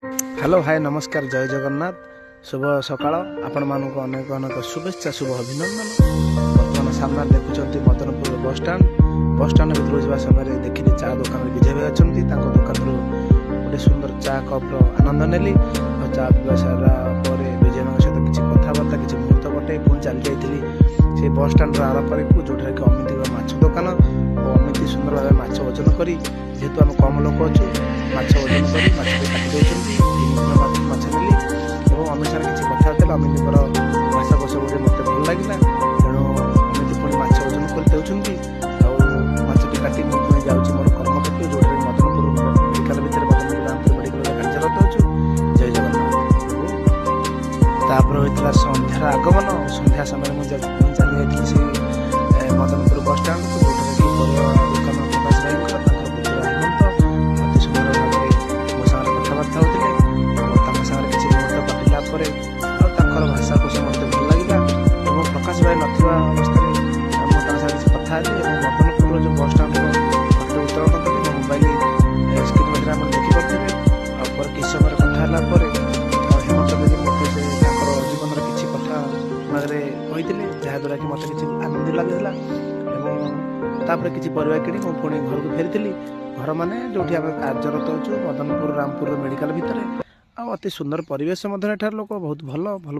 Hello hi नमस्कार जय जगन्नाथ शुभ सकाळ आपण मानक अनेक अनेक शुभेच्छा शुभ अभिनंदन। बर्तमान सामने देखुं मदनपुर बस स्टाण्ड भर जावा समय देखिली चा दुकान विजय भाई अच्छा दुकान गोटे सुंदर चा कप्र आनंद नेली। चा पीवा सारा पर विजय भाई सहित किसी कथबार्ता किसी मुहूर्त कटे पुणी चली जाइली से बस स्टाण्ड आरपार को जो अमित माछ दुकान और अमित सुंदर भाव माछ ओजन कर जेहेतु आम कम लोक अच्छु माछ ओजन कर काटी दे माछ नेली और अमित सारे किसी कथा अमित भाषा कोश गोटे मत भल लगे तेणु अमित पुणी माछ ओजन कर माछटी काटी मुझे जाऊँगी मोर कर्मक्षेत्र जो मदनपुर मेडिकल भितर मदनपुर मेडिकल कार्यरत अच्छु। जय जगन्नाथ। तापर होता संध्यार आगमन संध्या समय मुझे चली जाती से मदनपुर बस स्टाण्ड को दुकान प्रकाश भाई अति सुंदर भाव मो सागर कथबार्ता होते किसी मुहूर्त काटिला भाषा कोश मत भल लगे और प्रकाश भाई नथिबा अवस्था किसी कथा मदनपुर जो बस स्टाण्ड उत्तोलन कले मोबाइल स्क्रीन मध्य आप देखिपे और किस समय कथा हेमंत देवी मत जीवन किसी कथा कहते जहाद्वारा कि मत किसी आनंद लगे तापर किसी परिवार किणी मुझे पुणी घर को फेरी घर माने जो कार्यरत अच्छु मदनपुर रामपुर मेडिकल भितर अति सुंदर परिवेश लोक बहुत भल भल